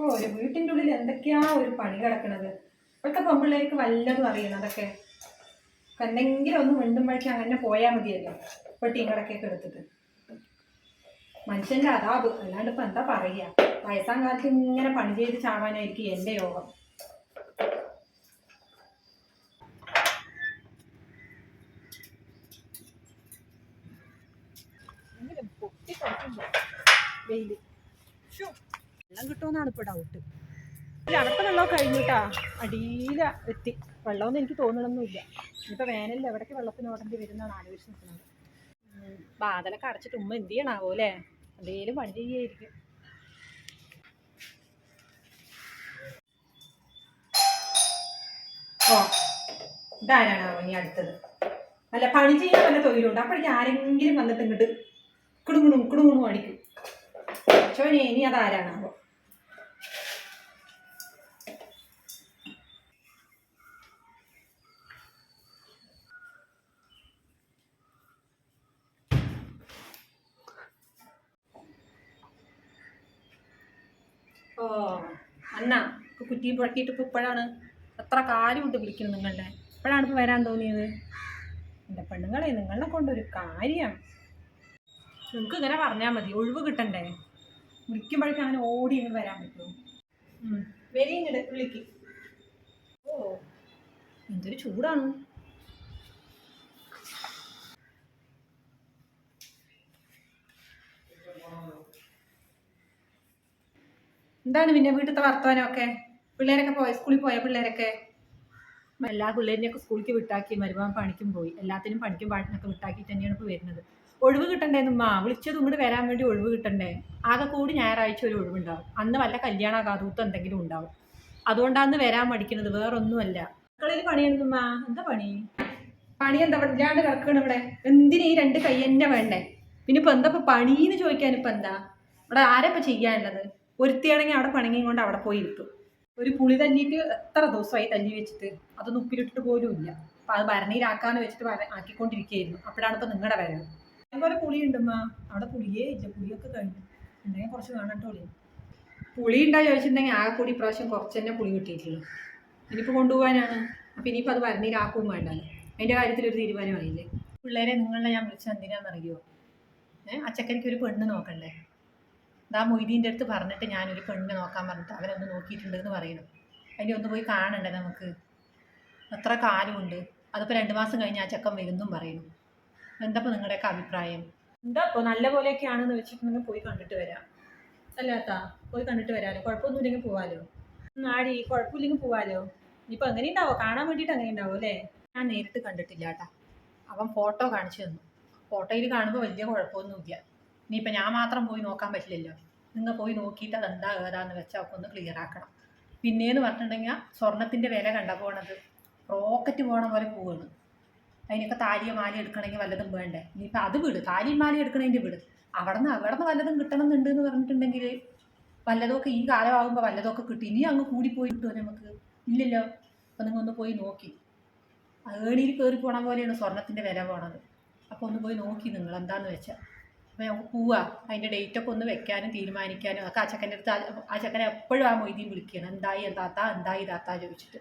ഒരു വീട്ടിൻ്റെ ഉള്ളിൽ എന്തൊക്കെയാ ഒരു പണി കിടക്കണത്. ഇപ്പോഴത്തെ പെൺപിള്ളേർക്ക് വല്ലതും അറിയണം അതൊക്കെ. എന്തെങ്കിലും ഒന്ന് മിണ്ടുമ്പോഴേക്കും അങ്ങനെ പോയാൽ മതിയല്ലോ പെട്ടിയും കിടക്കൊക്കെ എടുത്തിട്ട്. മനുഷ്യൻ്റെ അതാപ്, അല്ലാണ്ട് ഇപ്പം എന്താ പറയുക. വയസ്സാം കാലത്ത് ഇങ്ങനെ പണി ചെയ്ത് ചാവാനായിരിക്കും എൻ്റെ യോഗം. വെള്ളം കിട്ടുമെന്നാണ് ഇപ്പോൾ ഡൗട്ട്. അവിടുത്തെ വെള്ളമൊക്കെ കഴിഞ്ഞിട്ടാ അടിയില എത്തി. വെള്ളമൊന്നും എനിക്ക് തോന്നണമൊന്നുമില്ല. ഇനിയിപ്പോൾ വേനലിൽ എവിടേക്ക് വെള്ളത്തിന് ഓടേണ്ടി വരുന്നതാണ് ആലോചിച്ച് നിൽക്കുന്നത്. വാതിലൊക്കെ അടച്ചിട്ട് ഉമ്മ എന്ത് ചെയ്യണാവോ അല്ലേ? എന്തെങ്കിലും പണി ചെയ്യായിരിക്കും. ഇതാരാണാവോ ഇനി അടുത്തത്? അല്ല, പണി ചെയ്യാൻ വല്ല തൊഴിലുണ്ട്. അപ്പോഴേക്കും ആരെങ്കിലും വന്നിട്ട് ഇങ്ങോട്ട് കുടുങ്ങുണു അടിക്കും. ചോനെ ഇനി അതാരാണാവോ? അന്നാ ഇപ്പൊ കുറ്റി പുഴക്കിയിട്ട് ഇപ്പൊ ഇപ്പോഴാണ് എത്ര കാലമുണ്ട് വിളിക്കുന്നു നിങ്ങളുടെ. ഇപ്പോഴാണ് ഇപ്പൊ വരാൻ തോന്നിയത്. എൻ്റെ പെണ്ണുങ്ങളെ, നിങ്ങളെ കൊണ്ടൊരു കാര്യം. നിങ്ങൾക്ക് ഇങ്ങനെ പറഞ്ഞാൽ മതി, ഒഴിവ് കിട്ടണ്ടേ? വിളിക്കുമ്പോഴേക്കും അങ്ങനെ ഓടി ഇങ്ങനെ വരാൻ പറ്റുമോ? വരിങ്ങട് വിളിക്ക്. എന്തൊരു ചൂടാണ്. എന്താണ് പിന്നെ വീട്ടിലത്തെ വർത്തമാനമൊക്കെ? പിള്ളേരൊക്കെ സ്കൂളിൽ പോയ പിള്ളേരൊക്കെ? എല്ലാ പിള്ളേരിനെയൊക്കെ സ്കൂളിലേക്ക് വിട്ടാക്കി മരുമകൻ പണിക്കും പോയി. എല്ലാത്തിനും പണിക്കും പാട്ടിനൊക്കെ വിട്ടാക്കിയിട്ട് തന്നെയാണ് ഇപ്പോൾ വരുന്നത്. ഒഴിവ് കിട്ടണ്ടേന്നുമ്മ. വിളിച്ചത് ഇങ്ങോട്ട് വരാൻ വേണ്ടി ഒഴിവ് കിട്ടണ്ടേ? ആകെ കൂടി ഞായറാഴ്ച ഒരു ഒഴിവുണ്ടാവും. അന്ന് വല്ല കല്യാണ കാതൂത്തോ എന്തെങ്കിലും ഉണ്ടാവും. അതുകൊണ്ടാണ് വരാൻ മടിക്കുന്നത്, വേറൊന്നുമല്ല. മക്കളിൽ പണിയെടുക്കുമ്മ. എന്താ പണി? പണി എന്താ ഇല്ലാണ്ട് കിടക്കണം ഇവിടെ? എന്തിനാ ഈ രണ്ട് കൈ തന്നെ വേണ്ടേ? പിന്നെ ഇപ്പൊ എന്താ ഇപ്പൊ പണിന്ന് ചോദിക്കാനിപ്പോ എന്താ? ഇവിടെ ആരാ ഇപ്പൊ ചെയ്യാനുള്ളത്? ഒരുത്തിയാണെങ്കിൽ അവിടെ പണിങ്ങി കൊണ്ട് അവിടെ പോയി ഇരിക്കും. ഒരു പുളി തല്ലിയിട്ട് എത്ര ദിവസമായി തല്ലി വെച്ചിട്ട് അതൊന്നും ഉപ്പിലിട്ടിട്ട് പോലും ഇല്ല. അപ്പൊ അത് ഭരണിയിലാക്കാന്ന് വെച്ചിട്ട് ആക്കിക്കൊണ്ടിരിക്കുകയായിരുന്നു. അപ്പോഴാണ് ഇപ്പൊ നിങ്ങളുടെ വരവ്. അതുപോലെ പുളി ഉണ്ടമ്മ. അവിടെ പുളിയേ ഇല്ല, പുളിയൊക്കെ കഴിഞ്ഞു. ഉണ്ടെങ്കിൽ കുറച്ച് കാണട്ടോളി. പുളി ഉണ്ടാ ചോദിച്ചിട്ടുണ്ടെങ്കിൽ ആകെ കൂടി ഇപ്രാവശ്യം കുറച്ച് തന്നെ പുളി കിട്ടിയിട്ടുള്ളൂ. ഇനിയിപ്പോൾ കൊണ്ടുപോകാനാണ്. അപ്പം ഇനിയിപ്പോൾ അത് ഭരണിയിലാക്കും വേണ്ടല്ലോ. അതിൻ്റെ കാര്യത്തിലൊരു തീരുമാനമായില്ലേ? പിള്ളേരെ നിങ്ങളെ ഞാൻ വിളിച്ചത് എന്തിനാണെന്നറിയോ? അച്ചക്കരിക്ക് ഒരു പെണ്ണ് നോക്കണ്ടേ? ഇതാ മൊയ്തീൻ്റെ അടുത്ത് പറഞ്ഞിട്ട് ഞാനൊരു പെണ്ണിനെ നോക്കാൻ പറഞ്ഞിട്ട് അവരൊന്ന് നോക്കിയിട്ടുണ്ടെന്ന് പറയണം. അതിനെ ഒന്ന് പോയി കാണണ്ടേ നമുക്ക്? എത്ര കാലമുണ്ട്. അതിപ്പോൾ 2 മാസം കഴിഞ്ഞ് ആ ചെക്കൻ വരുന്നും പറയുന്നു. എന്താ ഇപ്പോൾ നിങ്ങളുടെയൊക്കെ അഭിപ്രായം? എന്താ ഇപ്പോൾ നല്ല പോലെയൊക്കെയാണെന്ന് വെച്ചിട്ടുണ്ടെങ്കിൽ പോയി കണ്ടിട്ട് വരാം. അല്ലാത്താ പോയി കണ്ടിട്ട് വരാമല്ലോ. കുഴപ്പമൊന്നുമില്ലെങ്കിൽ പോവാലോ. ആടി കുഴപ്പമില്ലെങ്കിൽ പോവാലോ. ഇനിയിപ്പോൾ എങ്ങനെ ഉണ്ടാവോ? കാണാൻ വേണ്ടിയിട്ട് അങ്ങനെ ഉണ്ടാവും അല്ലേ? ഞാൻ നേരിട്ട് കണ്ടിട്ടില്ല കേട്ടാ. അവൻ ഫോട്ടോ കാണിച്ചു തന്നു. ഫോട്ടോയിൽ കാണുമ്പോൾ വലിയ കുഴപ്പമൊന്നുമില്ല. ഇനിയിപ്പോൾ ഞാൻ മാത്രം പോയി നോക്കാൻ പറ്റില്ലല്ലോ. നിങ്ങൾ പോയി നോക്കിയിട്ട് അതെന്താ ഏതാന്ന് വെച്ചാൽ ഒക്കെ ഒന്ന് ക്ലിയർ ആക്കണം. പിന്നേന്ന് പറഞ്ഞിട്ടുണ്ടെങ്കിൽ സ്വർണത്തിൻ്റെ വില കണ്ട പോണത് റോക്കറ്റ് പോകണ പോലെ പോവാണ്. അതിനൊക്കെ താലിയോ മാല എടുക്കണമെങ്കിൽ വല്ലതും വേണ്ടേ? ഇനിയിപ്പോൾ അത് വിട്, താലിയും മാല എടുക്കണതിൻ്റെ വിട്. അവിടെ നിന്ന് വല്ലതും കിട്ടണമെന്നുണ്ട് എന്ന് പറഞ്ഞിട്ടുണ്ടെങ്കിൽ വല്ലതൊക്കെ ഈ കാലമാകുമ്പോൾ വല്ലതൊക്കെ കിട്ടും. ഇനി അങ്ങ് കൂടിപ്പോയി കിട്ടുമോ നമുക്ക്? ഇല്ലല്ലോ. അപ്പോൾ നിങ്ങൾ ഒന്ന് പോയി നോക്കി. ഏണിയിൽ കയറി പോണ പോലെയാണ് സ്വർണത്തിൻ്റെ വില പോണത്. അപ്പോൾ ഒന്ന് പോയി നോക്കി നിങ്ങൾ എന്താണെന്ന് വെച്ചാൽ. അപ്പോൾ നമുക്ക് പോവാ. അതിൻ്റെ ഡേറ്റൊക്കെ ഒന്ന് വെക്കാനും തീരുമാനിക്കാനും ഒക്കെ ആ ചെക്കൻ്റെ അടുത്ത്. ആ ചെക്കനെ എപ്പോഴും ആ മൊയ്തീൻ വിളിക്കണം. എന്തായി താത്ത ചോദിച്ചിട്ട്.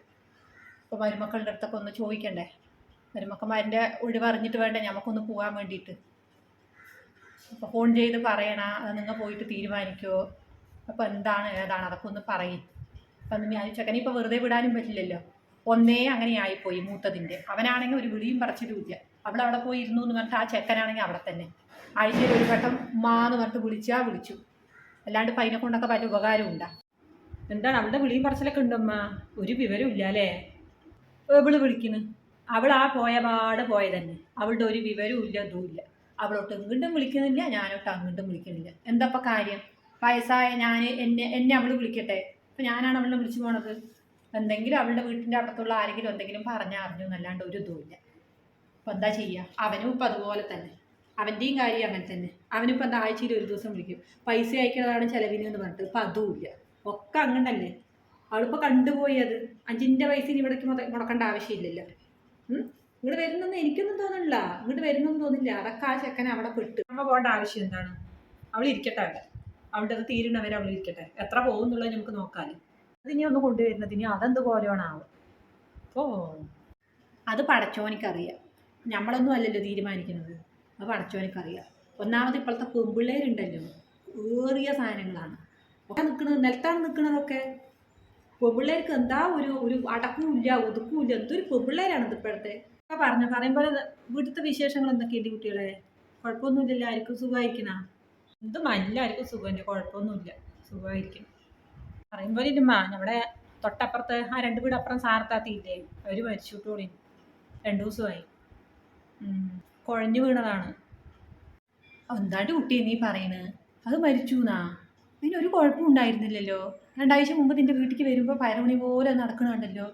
അപ്പോൾ മരുമക്കളുടെ അടുത്തൊക്കെ ഒന്ന് ചോദിക്കണ്ടേ? മരുമക്കന്മാരിൻ്റെ ഒഴിവ് അറിഞ്ഞിട്ട് വേണ്ടേ നമുക്കൊന്ന് പോകാൻ വേണ്ടിയിട്ട്. അപ്പോൾ ഫോൺ ചെയ്ത് പറയണ, അത് നിങ്ങൾ പോയിട്ട് തീരുമാനിക്കുമോ? അപ്പോൾ എന്താണ് ഏതാണ് അതൊക്കെ ഒന്ന് പറയും. അപ്പം ഞാൻ ചെക്കനെ ഇപ്പോൾ വെറുതെ വിടാനും പറ്റില്ലല്ലോ. ഒന്നേ അങ്ങനെ ആയിപ്പോയി മൂത്തതിൻ്റെ. അവനാണെങ്കിൽ ഒരു വിളിയും പറിച്ചിട്ടുമില്ല. അവിടെ പോയി ഇരുന്നു എന്ന് പറഞ്ഞിട്ട് ആ ചെക്കനാണെങ്കിൽ അവിടെ തന്നെ ആഴ്ചയിൽ ഒരു വട്ടം ഉമ്മാന്ന് പറഞ്ഞിട്ട് വിളിച്ചു. അല്ലാണ്ട് ഇപ്പം അതിനെ കൊണ്ടൊക്കെ പല ഉപകാരം ഉണ്ടാ? എന്താണ് അവളുടെ വിളിയും പറച്ചിലൊക്കെ ഉണ്ടമ്മ? ഒരു വിവരം ഇല്ല അല്ലേ? എവള് വിളിക്കുന്നു. അവൾ ആ പോയപാട് പോയതന്നെ. അവളുടെ ഒരു വിവരവും ഇല്ല, ഇതുമില്ല. അവളോട്ട് ഇങ്ങോട്ടും വിളിക്കുന്നില്ല, ഞാനോട്ട് അങ്ങോട്ടും വിളിക്കുന്നില്ല. എന്താ കാര്യം? വയസ്സായ എന്നെ അവൾ വിളിക്കട്ടെ? അപ്പം ഞാനാണ് അവളെ വിളിച്ചു പോണത്. എന്തെങ്കിലും അവളുടെ വീട്ടിൻ്റെ അപ്പുറത്തുള്ള ആരെങ്കിലും എന്തെങ്കിലും അറിഞ്ഞു എന്നല്ലാണ്ട് ഒരു ഇതുമില്ല. അപ്പം എന്താ ചെയ്യുക? അവനും ഇപ്പം അതുപോലെ തന്നെ. അവൻ്റെയും കാര്യം അങ്ങനെ തന്നെ. അവനിപ്പോൾ എന്താ ആഴ്ചയിൽ ഒരു ദിവസം വിളിക്കും. പൈസ അയക്കുന്നതാണ് ചിലവിന് എന്ന് പറഞ്ഞിട്ട്. ഇപ്പം അതുമില്ല. ഒക്കെ അങ്ങനല്ലേ? അവളിപ്പോൾ കണ്ടുപോയി. അത് 5ൻ്റെ പൈസ ഇവിടേക്ക് മുടക്കേണ്ട ആവശ്യമില്ലല്ലോ. ഇങ്ങോട്ട് വരുന്നൊന്നും എനിക്കൊന്നും തോന്നില്ല. ഇങ്ങോട്ട് വരുന്നൊന്നും തോന്നില്ല. അതൊക്കെ ആ ചെക്കനെ അവിടെ പെട്ട്. അമ്മ പോകേണ്ട ആവശ്യം എന്താണ്? അവൾ ഇരിക്കട്ടെ അവിടെ. അവിടെ അത് തീരുന്നവരെ അവൾ ഇരിക്കട്ടെ. എത്ര പോകും എന്നുള്ളത് നമുക്ക് നോക്കാമല്ലോ. അതിനി ഒന്ന് കൊണ്ടുവരുന്നത് ഇനി അതെന്ത് പോലെയാണാവും. ഓ അത് പടച്ചോനിക്കറിയാം. നമ്മളൊന്നും അല്ലല്ലോ തീരുമാനിക്കുന്നത്. അത് പടച്ചോനിക്കറിയാം. ഒന്നാമത് ഇപ്പോഴത്തെ പെൺപിള്ളേരുണ്ടല്ലോ, ഏറിയ സാധനങ്ങളാണ് ഒക്കെ നിൽക്കുന്നത്, നിലത്താണ് നിൽക്കുന്നതൊക്കെ. പെൺപിള്ളേർക്ക് എന്താ ഒരു ഒരു അടക്കവും ഒതുക്കുമില്ല. എന്തൊരു പെൺപിള്ളേരാണിത് ഇപ്പോഴത്തെ. പറയുമ്പോൾ വീട്ടിലത്തെ വിശേഷങ്ങൾ എന്തൊക്കെയുണ്ട് കുട്ടികളെ? കുഴപ്പമൊന്നുമില്ലല്ലോ? ആർക്കും സുഖമായിരിക്കണ? എന്തും എല്ലാവർക്കും സുഖം, കുഴപ്പമൊന്നുമില്ല, സുഖമായിരിക്കും. പറയുമ്പോൾ ഇല്ലമ്മ, നമ്മുടെ തൊട്ടപ്പുറത്ത് ആ 2 വീട് അപ്പുറം സാർത്താത്തിയില്ലേ, അവർ മരിച്ചുട്ടോളി. 2 ദിവസമായി. കുഴഞ്ഞു വീണതാണ്. എന്താണ്ട് കുട്ടിയെ നീ പറയണത്? അത് മരിച്ചു എന്നാ? അതിനൊരു കുഴപ്പം ഉണ്ടായിരുന്നില്ലല്ലോ. 2 ആഴ്ച മുമ്പ് നിന്റെ വീട്ടിലേക്ക് വരുമ്പോൾ പരമണി പോലെ നടക്കണുണ്ടല്ലോ.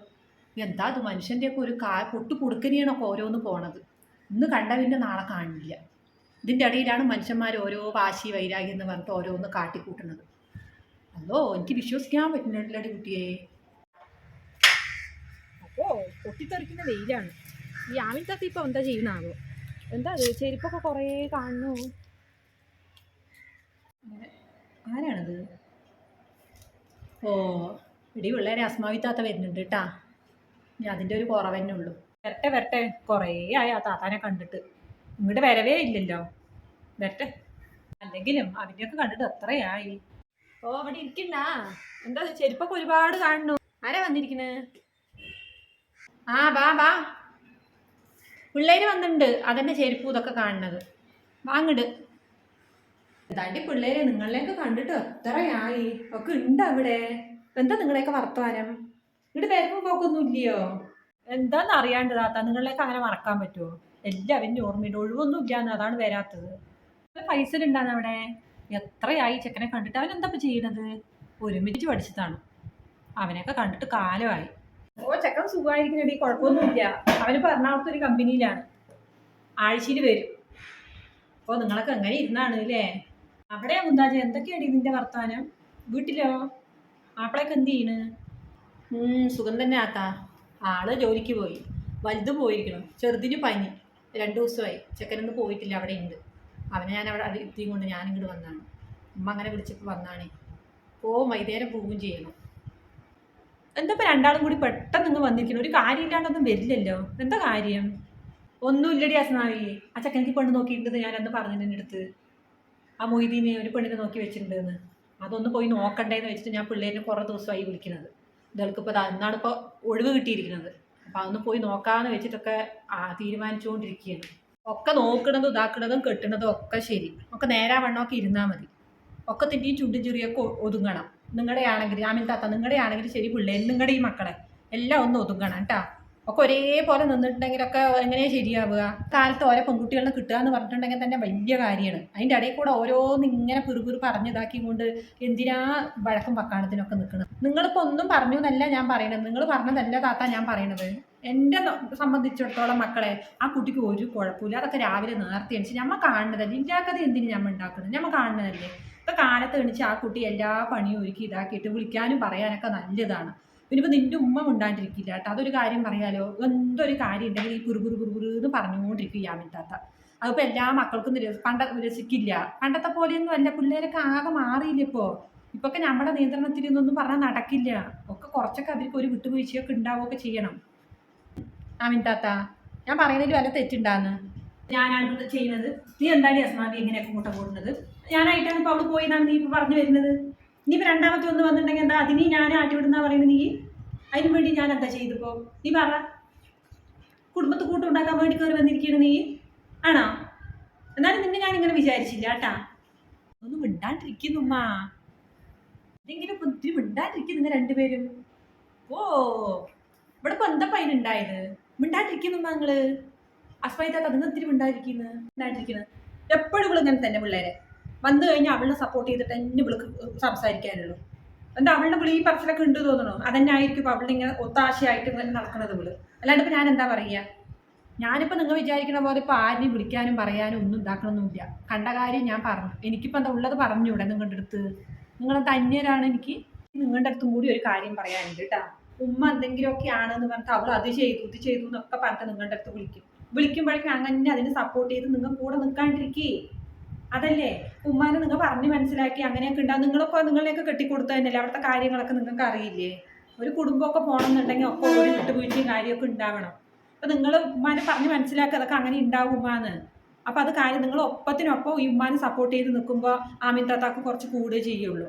എന്താ അത്? മനുഷ്യൻ്റെയൊക്കെ ഒരു പൊട്ടു കുടുക്കനെയാണൊക്കെ ഓരോന്ന് പോണത്. ഇന്ന് കണ്ട പിന്നെ നാളെ കാണില്ല. ഇതിൻ്റെ ഇടയിലാണ് മനുഷ്യന്മാർ ഓരോ വാശി വൈരാഗ്യം എന്ന് പറഞ്ഞിട്ട് ഓരോന്ന് കാട്ടിക്കൂട്ടുന്നത്. അതോ എനിക്ക് വിശ്വസിക്കാൻ പറ്റുന്നില്ലടി കുട്ടിയെ. അപ്പോൾ പൊട്ടിത്തെറിക്കുന്ന വെയിലാണ്. ഈ ആമിൻതാത്ത ഇപ്പോൾ എന്താ ചെയ്യുന്നാവോ? എന്താ അത്? ചെരുപ്പൊക്കെ കുറേ കാണുന്നു. ആരാണത്? ഓ ഇടി പിള്ളേരെ അസ്മാവിത്താത്ത വരുന്നുണ്ട് കേട്ടാ. ഇനി അതിൻ്റെ ഒരു കുറവ് തന്നെ ഉള്ളൂ. വരട്ടെ വരട്ടെ, കുറേ ആയി ആ താത്താനെ കണ്ടിട്ട്. ഇങ്ങോട്ട് വരവേ ഇല്ലല്ലോ. വരട്ടെ. അല്ലെങ്കിലും അതിൻ്റെയൊക്കെ കണ്ടിട്ട് എത്രയായി. ഓ അവിടെ ഇരിക്കണ്ട. എന്താ ചെരുപ്പൊക്കെ ഒരുപാട് കാണുന്നു. ആരാ വന്നിരിക്കുന്നത്? ആ വാ വാ, പിള്ളേര് വന്നിട്ടുണ്ട്. അതെന്നെ ചെരുപ്പ് ഇതൊക്കെ കാണുന്നത്. വാങ്ങിട്. എന്താണ്ടി പിള്ളേരെ നിങ്ങളിലേക്ക് കണ്ടിട്ട് എത്രയായി. ഒക്കെ ഉണ്ട് അവിടെ. എന്താ നിങ്ങളെയൊക്കെ വർത്തമാനം? ഇവിടെ വരുമ്പോൾ പോക്കൊന്നും ഇല്ലയോ? എന്താന്ന് അറിയാണ്ട് താത്ത, നിങ്ങളിലേക്ക് അങ്ങനെ മറക്കാൻ പറ്റുമോ? എല്ലാവരും ഓർമ്മയുണ്ട്. ഒഴിവൊന്നും ഇല്ലാന്ന്, അതാണ് വരാത്തത്. പൈസ ഉണ്ടാന്ന് അവിടെ. എത്രയായി ചെക്കനെ കണ്ടിട്ട്. അവനെന്താ ഇപ്പം ചെയ്യണത്? ഒരുമിച്ച് പഠിച്ചതാണ്. അവനെയൊക്കെ കണ്ടിട്ട് കാലമായി. ഓ ചെക്കൻ സുഖമായിരിക്കണടി, കുഴപ്പമൊന്നുമില്ല. അവനിപ്പോൾ എറണാകുളത്ത് ഒരു കമ്പനിയിലാണ്, ആഴ്ചയിൽ വരും. അപ്പോൾ നിങ്ങളൊക്കെ എങ്ങനെ ഇരുന്നാണ് അല്ലേ? അവിടെയാ മുന്താജ്, എന്തൊക്കെയാണ് ഇതിൻ്റെ വർത്താനം? വീട്ടിലോ? മാപ്പിളയൊക്കെ എന്ത് ചെയ്യണ്? സുഖം തന്നെ ആത്താ. ആള് ജോലിക്ക് പോയി. വലുതും പോയിരിക്കണം. ചെറുതിന് പനി. 2 ദിവസമായി. ചെക്കനൊന്നും പോയിട്ടില്ല, അവിടെ ഉണ്ട്. അവനെ ഞാൻ അവിടെ എത്തിയും കൊണ്ട് ഞാനിങ്ങോട്ട് വന്നാണ്. ഉമ്മ അങ്ങനെ വിളിച്ചപ്പോൾ വന്നാണ്. വൈകുന്നേരം പോവുകയും ചെയ്യണം. എന്താ ഇപ്പം രണ്ടാളും കൂടി പെട്ടെന്ന് ഇങ്ങ് വന്നിരിക്കണം? ഒരു കാര്യമില്ലാണ്ടൊന്നും വരില്ലല്ലോ. എന്താ കാര്യം? ഒന്നുമില്ലടി അസ്നാവി. ആ ചെക്കനിക്ക് പെണ്ണ് നോക്കിയിട്ടുണ്ട്. ഞാൻ അന്ന് പറഞ്ഞിട്ട് എൻ്റെ അടുത്ത്. ആ മൊയ്തീനെ ഒരു പെണ്ണിനെ നോക്കി വെച്ചിട്ടുണ്ടെന്ന്. അതൊന്ന് പോയി നോക്കണ്ടേന്ന് വെച്ചിട്ട് ഞാൻ പിള്ളേരിനെ കുറേ ദിവസമായി വിളിക്കുന്നത്. ഇതൾക്കിപ്പോൾ അന്നാണ് ഇപ്പോൾ ഒഴിവ് കിട്ടിയിരിക്കുന്നത്. അപ്പം അതൊന്ന് പോയി നോക്കാമെന്ന് വെച്ചിട്ടൊക്കെ തീരുമാനിച്ചുകൊണ്ടിരിക്കുകയാണ്. ഒക്കെ നോക്കണതും ഇതാക്കണതും കെട്ടണതും ഒക്കെ ശരി. ഒക്കെ നേരാ വണ്ണമൊക്കെ ഇരുന്നാൽ മതി. ഒക്കെ തിൻ്റെയും ചുണ്ടും ചെറിയൊക്കെ ഒതുങ്ങണം. നിങ്ങളുടെ ആണെങ്കിൽ ആമിൻ താത്ത, നിങ്ങളുടെ ആണെങ്കിൽ ശരി, പിള്ളേർ നിങ്ങളുടെ ഈ മക്കളെ എല്ലാം ഒന്ന് ഒതുങ്ങണം കേട്ടോ. ഒക്കെ ഒരേപോലെ നിന്നിട്ടുണ്ടെങ്കിലൊക്കെ എങ്ങനെയാണ് ശരിയാവുക? കാലത്ത് ഓരോ പെൺകുട്ടികളെ കിട്ടുക എന്ന് പറഞ്ഞിട്ടുണ്ടെങ്കിൽ തന്നെ വലിയ കാര്യമാണ്. അതിൻ്റെ ഇടയിൽ കൂടെ ഓരോന്ന് ഇങ്ങനെ പിറുപിറു പറഞ്ഞിതാക്കി കൊണ്ട് എന്തിനാ വഴക്കും പക്കാണത്തിനൊക്കെ നിൽക്കുന്നത്? നിങ്ങളിപ്പോൾ ഒന്നും പറഞ്ഞു എന്നല്ല ഞാൻ പറയണത്. നിങ്ങൾ പറഞ്ഞതല്ല താത്ത ഞാൻ പറയണത്. എന്നെ സംബന്ധിച്ചിടത്തോളം മക്കളെ, ആ കുട്ടിക്ക് ഒരു കുഴപ്പമില്ല. അതൊക്കെ രാവിലെ നേരത്തെ എണിച്ച് നമ്മൾ കാണുന്നതല്ലേ. ഇല്ലാക്കത് എന്തിന് നമ്മൾ ഉണ്ടാക്കുന്നത്? നമ്മൾ കാണുന്നതല്ലേ. ഇപ്പോൾ കാലത്ത് എണിച്ച് ആ കുട്ടി എല്ലാ പണിയും ഒരുക്കി ഇതാക്കിയിട്ട് വിളിക്കാനും പറയാനൊക്കെ നല്ലതാണ്. പിന്നെ ഇപ്പോൾ നിൻ്റെ ഉമ്മ ഉണ്ടാണ്ടിരിക്കില്ല കേട്ടോ, അതൊരു കാര്യം പറയാലോ. എന്തൊരു കാര്യം ഉണ്ടെങ്കിൽ ഈ കുറുകുറുന്ന് പറഞ്ഞുകൊണ്ടിരിക്കും ഈ ആമിത്താത്ത. അതിപ്പോൾ എല്ലാ മക്കൾക്കും രസിക്കില്ല. പണ്ടത്തെ പോലെയൊന്നും അല്ല. പിള്ളേരൊക്കെ ആകെ മാറിയില്ല ഇപ്പോൾ. ഇപ്പൊക്കെ നമ്മുടെ നിയന്ത്രണത്തിൽ നിന്നൊന്നും പറഞ്ഞാൽ നടക്കില്ല. ഒക്കെ കുറച്ചൊക്കെ അവർക്ക് ഒരു വിട്ടുവീഴ്ചയൊക്കെ ഉണ്ടാവുകയൊക്കെ ചെയ്യണം. ആമിത്താത്ത, ഞാൻ പറയുന്നതിൽ വല്ല തെറ്റുണ്ടാന്ന്? ഞാനാണ് ചെയ്യുന്നത്. നീ എന്താണ് അസ്മാവി എങ്ങനെയൊക്കെ കൂട്ടം കൂടുന്നത്? ഞാനായിട്ടാണ് ഇപ്പോൾ അവള് പോയിന്നാണ് നീ ഇപ്പോൾ പറഞ്ഞു വരുന്നത്. ഇനിയിപ്പോൾ രണ്ടാമത്തെ ഒന്ന് വന്നിട്ടുണ്ടെങ്കിൽ എന്താ അതിന് ഞാൻ ആട്ടിവിടുന്ന പറയുന്നത്? നീ അതിന് വേണ്ടി ഞാൻ എന്താ ചെയ്തിപ്പോൾ? നീ പറ. കുടുംബത്ത് കൂട്ടുണ്ടാക്കാൻ വേണ്ടി കയറി വന്നിരിക്കുകയാണ് നീ, ആണോ? എന്നാലും നിന്നെ ഞാനിങ്ങനെ വിചാരിച്ചില്ല കേട്ടാ. ഒന്നും മിണ്ടാണ്ടിരിക്കുന്നുമ്മ. എന്തെങ്കിലും ഒത്തിരി മിണ്ടാണ്ടിരിക്കും നിങ്ങൾ രണ്ടുപേരും. ഓ ഇവിടെ ഇപ്പം എന്താ അതിനുണ്ടായത്? മിണ്ടാണ്ടിരിക്കുന്നുമ്മ നിങ്ങള്. അസ്മൈത്താത്ത നിങ്ങൾ ഒത്തിരി മിണ്ടാണ്ടിരിക്കുന്നത്. എപ്പോഴും ഇവിടെ ഇങ്ങനെ തന്നെ. പിള്ളേരെ വന്നു കഴിഞ്ഞാൽ അവളെ സപ്പോർട്ട് ചെയ്തിട്ട് എന്നെ ഇവൾക്ക് സംസാരിക്കാനുള്ളൂ. എന്താ അവളുടെ വിളി പറച്ചിലൊക്കെ ഉണ്ട് തോന്നണോ? അതന്നെ ആയിരിക്കും ഇപ്പോൾ അവളുടെ ഇങ്ങനെ ഒത്താശയായിട്ട് ഇങ്ങനെ നടക്കുന്നത് ഇവള്. അല്ലാണ്ട് ഇപ്പോൾ ഞാൻ എന്താ പറയുക? ഞാനിപ്പോൾ നിങ്ങൾ വിചാരിക്കുന്ന പോലെ ഇപ്പോൾ ആരെയും വിളിക്കാനും പറയാനും ഒന്നും ഉണ്ടാക്കണമൊന്നുമില്ല. കണ്ട കാര്യം ഞാൻ പറഞ്ഞു. എനിക്കിപ്പോൾ എന്താ ഉള്ളത് പറഞ്ഞൂടെ നിങ്ങളുടെ അടുത്ത്? നിങ്ങൾ ധന്യരാണ്. എനിക്ക് നിങ്ങളുടെ അടുത്തും കൂടി ഒരു കാര്യം പറയാനുണ്ട് കേട്ടോ. ഉമ്മ എന്തെങ്കിലുമൊക്കെ ആണെന്ന് പറഞ്ഞിട്ട് അവൾ അത് ചെയ്തു ഇത് ചെയ്തു എന്നൊക്കെ പറഞ്ഞിട്ട് നിങ്ങളുടെ അടുത്ത് വിളിക്കുമ്പോഴേക്കും അങ്ങനെ അതിന് സപ്പോർട്ട് ചെയ്ത് നിങ്ങൾ കൂടെ നിൽക്കാണ്ടിരിക്കേ. അതല്ലേ ഉമ്മാനെ നിങ്ങൾ പറഞ്ഞ് മനസ്സിലാക്കി അങ്ങനെയൊക്കെ ഉണ്ടാവും. നിങ്ങളൊക്കെ നിങ്ങളെയൊക്കെ കെട്ടിക്കൊടുത്തു തന്നെയല്ലേ അവിടുത്തെ കാര്യങ്ങളൊക്കെ നിങ്ങൾക്ക് അറിയില്ലേ? ഒരു കുടുംബമൊക്കെ പോകണമെന്നുണ്ടെങ്കിൽ ഒക്കെ ഒരു വിട്ടുവീഴ്ചയും കാര്യമൊക്കെ ഉണ്ടാവണം. അപ്പം നിങ്ങൾ ഉമ്മാനെ പറഞ്ഞ് മനസ്സിലാക്കുക അതൊക്കെ അങ്ങനെ ഉണ്ടാവും ഉമ്മാന്ന്. അപ്പം അത് കാര്യം നിങ്ങൾ ഒപ്പത്തിനൊപ്പം ഈ ഉമ്മാനെ സപ്പോർട്ട് ചെയ്ത് നിൽക്കുമ്പോൾ ആമീൻ താത്താക്ക് കുറച്ച് കൂടുകയേ ചെയ്യുള്ളൂ.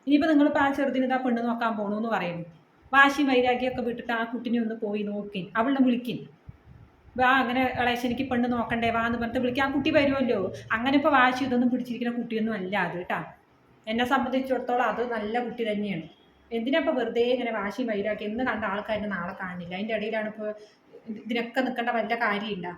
ഇനിയിപ്പോൾ നിങ്ങളിപ്പോൾ ആ ചെറുതിന് ഇതാ പെണ്ണ് നോക്കാൻ പോകണു എന്ന് പറയുന്നു. വാശിയും വൈരാഗ്യമൊക്കെ വിട്ടിട്ട് ആ കുട്ടിനെ ഒന്ന് പോയി നോക്കിൻ, അവളെ വിളിക്കിൻ. വാ അങ്ങനെ ഇളയശ്ശനിക്ക് പെണ്ണ് നോക്കണ്ടേ വാ എന്ന് പറഞ്ഞിട്ട് വിളിക്കാൻ കുട്ടി വരുമല്ലോ. അങ്ങനെ ഇപ്പോൾ വാശി ഇതൊന്നും പിടിച്ചിരിക്കുന്ന കുട്ടിയൊന്നും അല്ല അത് കേട്ടാ. എന്നെ സംബന്ധിച്ചിടത്തോളം അത് നല്ല കുട്ടി തന്നെയാണ്. എന്തിനാ ഇപ്പോൾ വെറുതെ ഇങ്ങനെ വാശിയും വൈരാക്കി എന്ന് കണ്ട ആൾക്കാരെ നാളെ കാണില്ല. അതിൻ്റെ ഇടയിലാണ് ഇപ്പോൾ ഇതിനൊക്കെ നിൽക്കേണ്ട വല്ല കാര്യമില്ല.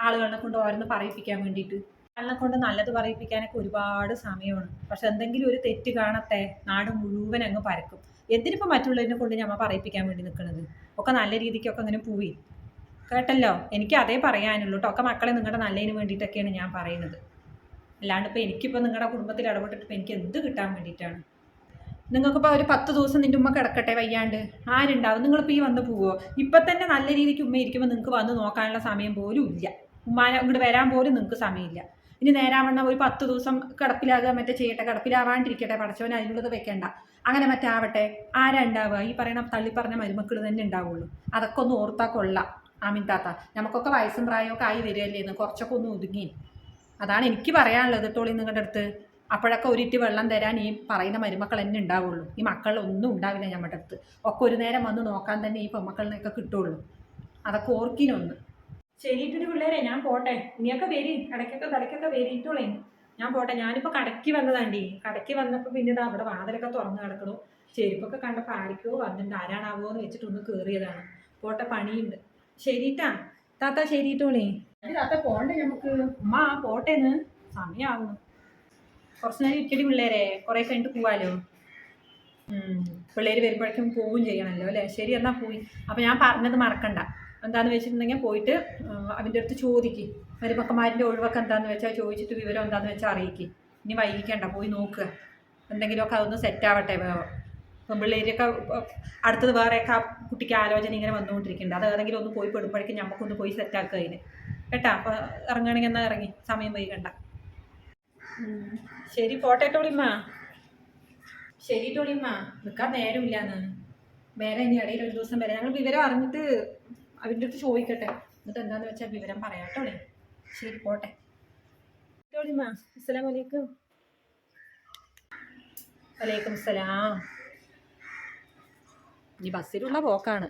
ആളുകളെ കൊണ്ട് ഓരോന്ന് പറയിപ്പിക്കാൻ വേണ്ടിയിട്ട്. ആളിനെ കൊണ്ട് നല്ലത് പറയിപ്പിക്കാനൊക്കെ ഒരുപാട് സമയമാണ്. പക്ഷെ എന്തെങ്കിലും ഒരു തെറ്റ് കാണട്ടെ നാട് മുഴുവൻ അങ്ങ് പരക്കും. എന്തിനിപ്പോൾ മറ്റുള്ളതിനെ കൊണ്ട് ഞമ്മ പറയിപ്പിക്കാൻ വേണ്ടി നിൽക്കുന്നത്? ഒക്കെ നല്ല രീതിക്കൊക്കെ അങ്ങനെ പോയി കേട്ടല്ലോ. എനിക്ക് അതേ പറയാനുള്ളൂ കേട്ടോ. ഒക്കെ മക്കളെ നിങ്ങളുടെ നല്ലതിന് വേണ്ടിയിട്ടൊക്കെയാണ് ഞാൻ പറയുന്നത്. അല്ലാണ്ട് ഇപ്പോൾ എനിക്കിപ്പോൾ നിങ്ങളുടെ കുടുംബത്തിൽ ഇടപെട്ടിട്ട് ഇപ്പോൾ എനിക്ക് എന്ത് കിട്ടാൻ വേണ്ടിയിട്ടാണ്? നിങ്ങൾക്കിപ്പോൾ ഒരു 10 ദിവസം നിൻ്റെ ഉമ്മ കിടക്കട്ടെ വയ്യാണ്ട്, ആരുണ്ടാവും? നിങ്ങളിപ്പോൾ ഈ വന്ന് പോവോ? ഇപ്പം തന്നെ നല്ല രീതിക്ക് ഉമ്മ ഇരിക്കുമ്പോൾ നിങ്ങൾക്ക് വന്ന് നോക്കാനുള്ള സമയം പോലും ഇല്ല. ഉമ്മാനെ ഇങ്ങോട്ട് വരാൻ പോലും നിങ്ങൾക്ക് സമയമില്ല. ഇനി നേരാവണ്ണം ഒരു 10 ദിവസം കിടപ്പിലാകുക മറ്റേ ചെയ്യട്ടെ, കിടപ്പിലാവാണ്ടിരിക്കട്ടെ, പടച്ചവൻ അതിനുള്ളത് വെക്കേണ്ട. അങ്ങനെ മറ്റാവട്ടെ. ആരാ ഉണ്ടാവുക? ഈ പറയണ തള്ളിപ്പറഞ്ഞ മരുമക്കൾ തന്നെ ഉണ്ടാവുള്ളൂ. അതൊക്കെ ഒന്ന് ഓർത്താൽ കൊള്ളാം ആമീൻ താത്ത. നമുക്കൊക്കെ വയസ്സും പ്രായമൊക്കെ ആയി വരികയല്ലേ എന്ന് കുറച്ചൊക്കെ ഒന്ന് ഒതുങ്ങി. അതാണ് എനിക്ക് പറയാനുള്ളത് കേട്ടോളി നിങ്ങളുടെ അടുത്ത്. അപ്പോഴൊക്കെ ഒരിറ്റ് വെള്ളം തരാൻ ഈ പറയുന്ന മരുമക്കൾ തന്നെ ഉണ്ടാവുള്ളൂ. ഈ മക്കളൊന്നും ഉണ്ടാവില്ല നമ്മുടെ അടുത്ത്. ഒക്കെ ഒരു നേരം വന്ന് നോക്കാൻ തന്നെ ഈ പെമ്മക്കളിനൊക്കെ കിട്ടുള്ളൂ. അതൊക്കെ ഓർക്കിനൊന്ന്. ശരിയിട്ടൊരു പിള്ളേരെ ഞാൻ പോട്ടെ. ഇനിയൊക്കെ വരി ഇടയ്ക്കൊക്കെ തലയ്ക്കൊക്കെ വരിയിട്ടോളേ. ഞാൻ പോട്ടെ. ഞാനിപ്പോൾ കടയ്ക്ക് വന്നതാണ്ടി. കടയ്ക്ക് വന്നപ്പോൾ പിന്നെ ഇതാ അവിടെ വാതിലൊക്കെ തുറന്ന് കിടക്കണു. ചെരുപ്പൊക്കെ കണ്ടപ്പോൾ ആരിക്കോ വന്നിട്ടുണ്ട്. ആരാണാവോ എന്ന് വെച്ചിട്ട് ഒന്ന് കയറിയതാണ്. പോട്ടെ, പണിയുണ്ട്. ശരിട്ടാ താത്ത, ശരിയിട്ടോളേ. താത്ത പോണ്ടേ നമുക്ക്? ഉമ്മ പോട്ടേന്ന് സമയമാവുന്നു. കുറച്ച് നേരം ഇരിക്കടി പിള്ളേരെ, കുറേ കഴിഞ്ഞിട്ട് പോവാലോ. പിള്ളേർ വരുമ്പോഴേക്കും പോവുകയും ചെയ്യണമല്ലോ അല്ലേ? ശരി എന്നാൽ പോയി. അപ്പോൾ ഞാൻ പറഞ്ഞത് മറക്കണ്ട. എന്താണെന്ന് വെച്ചിട്ടുണ്ടെങ്കിൽ പോയിട്ട് അവൻ്റെ അടുത്ത് ചോദിക്കും. മരുമക്കന്മാരിൻ്റെ ഒഴിവൊക്കെ എന്താണെന്ന് വെച്ചാൽ ചോദിച്ചിട്ട് വിവരം എന്താണെന്ന് വെച്ചാൽ അറിയിക്കും. ഇനി വൈകിക്കണ്ട, പോയി നോക്കുക. എന്തെങ്കിലുമൊക്കെ അതൊന്ന് സെറ്റാവട്ടെ. പെൺപിള്ളേരൊക്കെ അടുത്തത് വേറെയൊക്കെ ആ കുട്ടിക്ക് ആലോചന ഇങ്ങനെ വന്നുകൊണ്ടിരിക്കുന്നുണ്ട്. അത് ഏതെങ്കിലും ഒന്ന് പോയി പെടുമ്പോഴേക്കും നമുക്കൊന്ന് പോയി സെറ്റാക്കുക അതിന് കേട്ടാ. അപ്പോൾ ഇറങ്ങുകയാണെങ്കിൽ എന്നാൽ ഇറങ്ങി, സമയം വൈകണ്ട. ശരി പോട്ടെ ടോളിമ്മ. ശരി ടോളിമ്മ, നിൽക്കാൻ നേരമില്ലാന്ന്. വേറെ ഇനി ഇടയിൽ ഒരു ദിവസം വരെ ഞങ്ങൾ വിവരം അറിഞ്ഞിട്ട് അവൻ്റെ അടുത്ത് ചോദിക്കട്ടെ. എന്നിട്ട് എന്താണെന്ന് വെച്ചാൽ വിവരം പറയാം ടോളി. ശരി പോട്ടെ ടോളിമ്മ. അസ്സലാമു അലൈക്കും. വലൈക്കും സലാം. ഈ ബസ്സിലുള്ള പോക്കാണ്.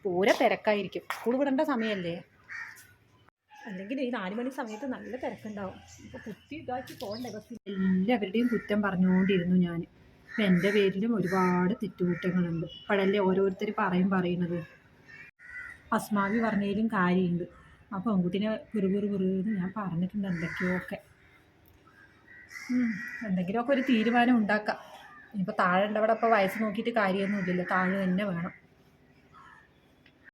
പൂര തിരക്കായിരിക്കും. സ്കൂൾ വിടേണ്ട സമയമല്ലേ? അല്ലെങ്കിൽ ഈ 4 മണി സമയത്ത് നല്ല തിരക്കുണ്ടാവും. ഇപ്പോൾ കുത്തി ഇതാക്കി പോകണ്ടേ ബസ്സിൽ. എല്ലാവരുടെയും കുറ്റം പറഞ്ഞുകൊണ്ടിരുന്നു ഞാൻ. അപ്പം എൻ്റെ പേരിലും ഒരുപാട് തെറ്റുകുറ്റങ്ങളുണ്ട്. ഇപ്പോഴല്ലേ ഓരോരുത്തർ പറയുന്നത്. അസ്മാവി പറഞ്ഞതിലും കാര്യമുണ്ട്. ആ പെൺകുട്ടിനെ വെറുതെന്ന് ഞാൻ പറഞ്ഞിട്ടുണ്ട് എന്തൊക്കെയൊക്കെ. എന്തെങ്കിലുമൊക്കെ ഒരു തീരുമാനം ഉണ്ടാക്കാം. ഇനിയിപ്പോൾ താഴെ ഉണ്ടവിടെ ഇപ്പോൾ വയസ്സ് നോക്കിയിട്ട് കാര്യമൊന്നുമില്ലല്ലോ. താഴെ തന്നെ വേണം.